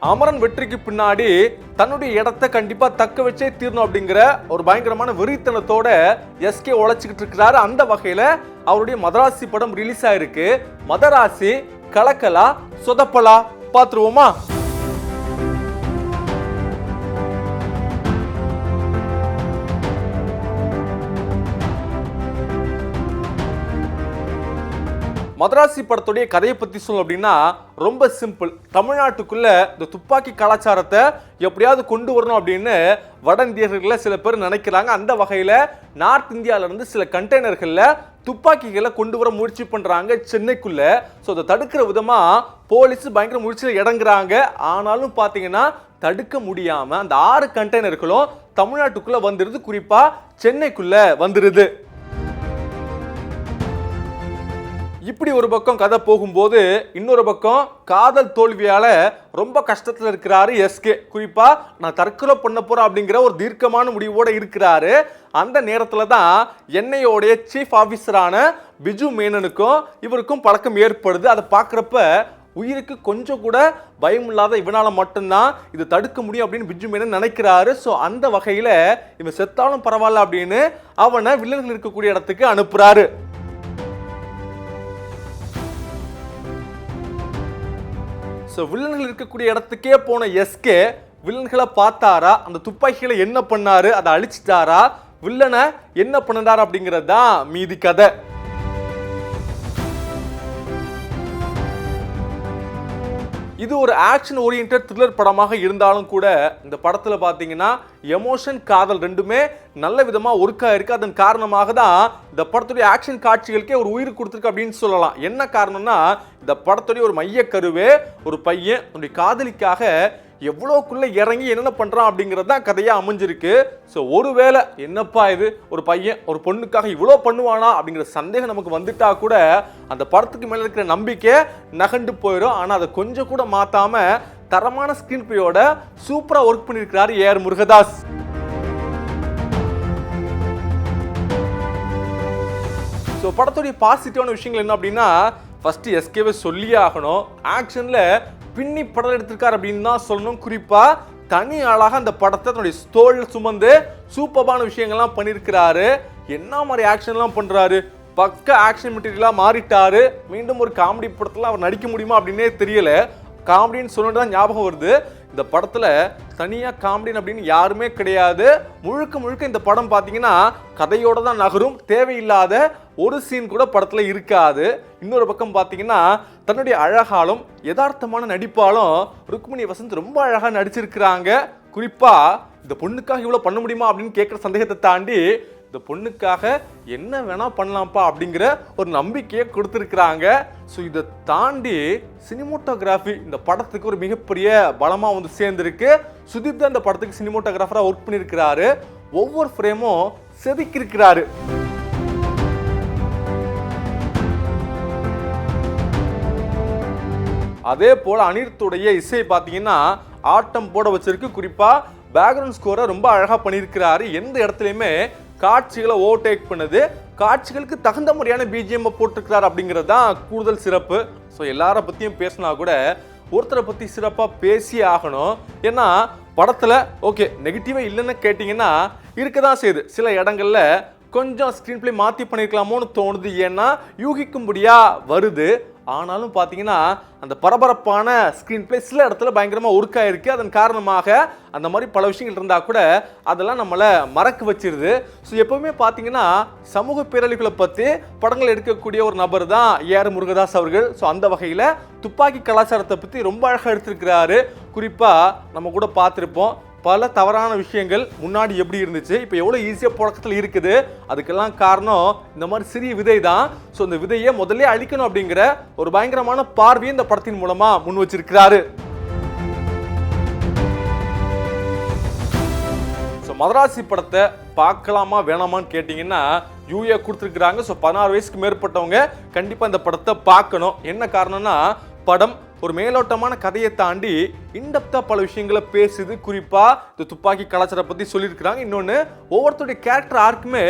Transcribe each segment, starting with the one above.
அமரன் வெற்றிக்கு பின்னாடி தன்னுடைய இடத்தை கண்டிப்பா தக்க வச்சே தீரணும் அப்படிங்கிற ஒரு பயங்கரமான வெறித்தனத்தோட எஸ்கே உழைச்சிக்கிட்டு இருக்கிறாரு. அந்த வகையில அவருடைய மதராசி படம் ரிலீஸ் ஆயிருக்கு. மதராசி கலக்கலா சொதப்பலா பாத்துருவோமா? மதராசி படத்துடைய கதையை பத்தி சொல்லணும் அப்படின்னா ரொம்ப சிம்பிள். தமிழ்நாட்டுக்குள்ள இந்த துப்பாக்கி கலாச்சாரத்தை எப்படியாவது கொண்டு வரணும் அப்படின்னு வட இந்தியர்கள சில பேர் நினைக்கிறாங்க. அந்த வகையில நார்த் இந்தியால இருந்து சில கண்டெய்னர்கள்ல துப்பாக்கிகளை கொண்டு வர முயற்சி பண்றாங்க சென்னைக்குள்ள. ஸோ அதை தடுக்கிற விதமா போலீஸ் பயங்கர முயற்சியில் இறங்குறாங்க. ஆனாலும் பாத்தீங்கன்னா தடுக்க முடியாம அந்த 6 கண்டெய்னர்களும் தமிழ்நாட்டுக்குள்ள வந்துருது, குறிப்பா சென்னைக்குள்ள வந்துருது. இப்படி ஒரு பக்கம் கதை போகும்போது இன்னொரு பக்கம் காதல் தோல்வியால ரொம்ப கஷ்டத்துல இருக்கிறாரு எஸ்கே. குறிப்பா நான் தற்கொலை பண்ண போறேன் அப்படிங்கிற ஒரு தீர்க்கமான முடிவோட இருக்கிறாரு. அந்த நேரத்துல தான் என்ஐயோடைய சீஃப் ஆபீசரான பிஜு மேனனுக்கும் இவருக்கும் பழக்கம் ஏற்படுது. அதை பார்க்குறப்ப உயிருக்கு கொஞ்சம் கூட பயம் இல்லாத இவனால மட்டும்தான் இது தடுக்க முடியும் அப்படின்னு பிஜு மேனன் நினைக்கிறாரு. ஸோ அந்த வகையில இவன் செத்தாலும் பரவாயில்ல அப்படின்னு அவனை வில்லன்கள் இருக்கக்கூடிய இடத்துக்கு அனுப்புறாரு. வில்லன்கள் இருக்கக்கூடிய இடத்துக்கே போன எஸ்கே வில்லன்களை பார்த்தாரா, அந்த துப்பாக்கிகளை என்ன பண்ணாரு, அதை அழிச்சிட்டாரா, வில்லனை என்ன பண்ணாரு அப்படிங்கிறது தான் மீதி கதை. இது ஒரு ஆக்ஷன் ஓரியன்டட் த்ரில்லர் படமாக இருந்தாலும் கூட இந்த படத்துல பாத்தீங்கன்னா எமோஷன் காதல் ரெண்டுமே நல்ல விதமா ஒர்க் ஆயிருக்கு. அதன் காரணமாக தான் இந்த படத்துடைய ஆக்ஷன் காட்சிகளுக்கே ஒரு உயிர் கொடுத்துருக்கு அப்படின்னு சொல்லலாம். என்ன காரணம்னா இந்த படத்துடைய ஒரு மைய கருவே ஒரு பையன் தன்னுடைய காதலிக்காக எவ்வளோக்குள்ள இறங்கி என்னென்ன பண்றான் அப்படிங்கிறது தான் கதையா அமைஞ்சிருக்கு. ஸோ ஒருவேளை என்னப்பா இது ஒரு பையன் ஒரு பொண்ணுக்காக இவ்வளோ பண்ணுவானா அப்படிங்கிற சந்தேகம் நமக்கு வந்துட்டா கூட அந்த படத்துக்கு மேலே இருக்கிற நம்பிக்கை நகண்டு போயிடும். ஆனால் அதை கொஞ்சம் கூட மாத்தாம தரமான ஸ்கிரீன் பிளேயோட சூப்பரா ஒர்க் பண்ணியிருக்கிறார் ஏஆர் முருகதாஸ். ஸோ படத்துடைய பாசிட்டிவான விஷயங்கள் என்ன அப்படின்னா ஃபர்ஸ்ட் எஸ்கேவை சொல்லியே ஆகணும். ஆக்ஷன்ல பின்னி படம் எடுத்திருக்காரு அப்படின்னு தான் சொல்லணும். குறிப்பா தனி ஆளாக அந்த படத்தை தன்னுடைய தோளில் சுமந்து சூப்பரான விஷயங்கள்லாம் பண்ணியிருக்கிறாரு. என்ன மாதிரி ஆக்ஷன்லாம் பண்றாரு, பக்க ஆக்ஷன் மெட்டீரியலா மாறிட்டாரு. மீண்டும் ஒரு காமெடி படத்துல அவர் நடிக்க முடியுமா அப்படின்னே தெரியல. காமெடின்னு சொன்னது தான் ஞாபகம் வருது. இந்த படத்துல தனியா காமெடின் அப்படின்னு யாருமே கிடையாது. முழுக்க முழுக்க இந்த படம் பார்த்தீங்கன்னா கதையோட தான் நகரும். தேவையில்லாத ஒரு சீன் கூட படத்துல இருக்காது. இன்னொரு பக்கம் பார்த்தீங்கன்னா தன்னுடைய அழகாலும் யதார்த்தமான நடிப்பாலும் ருக்மிணி வசந்த் ரொம்ப அழகா நடிச்சிருக்கிறாங்க. குறிப்பா இந்த பொண்ணுக்காக இவ்வளவு பண்ண முடியுமா அப்படின்னு கேட்கிற சந்தேகத்தை தாண்டி இந்த பொண்ணுக்காக என்ன வேணா பண்ணலாம்ப்பா அப்படிங்கிற ஒரு நம்பிக்கையை கொடுத்துருக்குறாங்க. ஸோ இதை தாண்டி சினிமோட்டோகிராஃபி இந்த படத்துக்கு ஒரு மிகப்பெரிய பலமா வந்து சேர்ந்துருக்கு. சுதீப் தான் இந்த படத்துக்கு சினிமோட்டோகிராஃபரா ஒர்க் பண்ணியிருக்கிறாரு. ஒவ்வொரு ஃப்ரேமும் செதுக்கியிருக்கிறாரு. அதே போல அனிருத்துடைய இசை பார்த்தீங்கன்னா ஆட்டம் போட வச்சிருக்கு. குறிப்பா பேக்ரவுண்ட் ஸ்கோரை ரொம்ப அழகா பண்ணியிருக்கிறாரு. எந்த இடத்துலையுமே காட்சிகளை ஓவர்டேக் பண்ணுது, காட்சிகளுக்கு தகுந்த முறையான பிஜிஎம் போட்டிருக்கிறார் அப்படிங்கிறது தான் கூடுதல் சிறப்பு. ஸோ எல்லார பற்றியும் பேசினா கூட ஒருத்தரை பற்றி சிறப்பாக பேசியே ஆகணும். ஏன்னா படத்தில் ஓகே நெகட்டிவே இல்லைன்னு கேட்டிங்கன்னா இருக்க தான் செய்யுது. சில இடங்கள்ல கொஞ்சம் ஸ்க்ரீன் பிளே மாற்றி பண்ணியிருக்கலாமோன்னு தோணுது. ஏன்னா யூகிக்கும்படியா வருது. ஆனாலும் பார்த்தீங்கன்னா அந்த பரபரப்பான ஸ்க்ரீன் பிளே சில இடத்துல பயங்கரமாக ஒர்க் ஆயிருக்கு. அதன் காரணமாக அந்த மாதிரி பல விஷயங்கள் இருந்தால் கூட அதெல்லாம் நம்மளை மறக்க வச்சிருது. ஸோ எப்பவுமே பார்த்தீங்கன்னா சமூக பேரழிவுகளை பற்றி படங்கள் எடுக்கக்கூடிய ஒரு நபர் தான் ஏஆர் முருகதாஸ் அவர்கள். ஸோ அந்த வகையில் துப்பாக்கி கலாச்சாரத்தை பற்றி ரொம்ப அழகாக எடுத்திருக்கிறாரு. குறிப்பாக நம்ம கூட பார்த்துருப்போம் பல தவறான விஷயங்கள் முன்னாடி எப்படி இருந்துச்சு, இப்போ எவ்வளோ ஈஸியாக புழக்கத்தில் இருக்குது. அதுக்கெல்லாம் காரணம் இந்த மாதிரி சிறிய விதை தான். ஸோ இந்த விதையை முதல்ல அழிக்கணும் அப்படிங்கிற ஒரு பயங்கரமான பார்வையை இந்த படத்தின் மூலமா முன் வச்சிருக்கிறாரு. ஸோ மதராசி படத்தை பார்க்கலாமா வேணாமான்னு கேட்டிங்கன்னா யூஏ கொடுத்துருக்குறாங்க. ஸோ 16 வயசுக்கு மேற்பட்டவங்க கண்டிப்பாக இந்த படத்தை பார்க்கணும். என்ன காரணம்னா படம் ஒரு மேலோட்டமான கதையை தாண்டி இன்டெப்தா பல விஷயங்களை பேசுது. குறிப்பா இந்த துப்பாக்கி கலாச்சாரத்தை பத்தி சொல்லியிருக்கிறாங்க. இன்னொன்று ஒவ்வொருத்தருடைய கேரக்டர் ஆர்க்குமே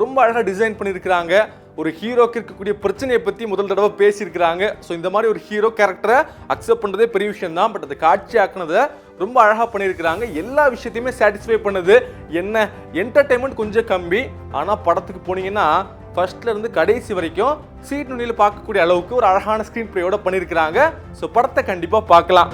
ரொம்ப அழகாக டிசைன் பண்ணியிருக்கிறாங்க. ஒரு ஹீரோக்கு இருக்கக்கூடிய பிரச்சனையை பத்தி முதல் தடவை பேசியிருக்கிறாங்க. ஸோ இந்த மாதிரி ஒரு ஹீரோ கேரக்டரை அக்செப்ட் பண்றதே பெரிய விஷயம் தான். பட் அதை காட்சி ஆக்குனதை ரொம்ப அழகா பண்ணியிருக்கிறாங்க. எல்லா விஷயத்தையுமே சாட்டிஸ்ஃபை பண்ணுது. என்ன என்டர்டைன்மெண்ட் கொஞ்சம் கம்மி, ஆனா படத்துக்கு போனீங்கன்னா ஃபர்ஸ்ட்ல இருந்து கடைசி வரைக்கும் சீட் நுனியில் பார்க்கக்கூடிய அளவுக்கு ஒரு அழகான ஸ்கிரீன் பிளேயோட பண்ணியிருக்கிறாங்க. ஸோ படத்தை கண்டிப்பா பார்க்கலாம்.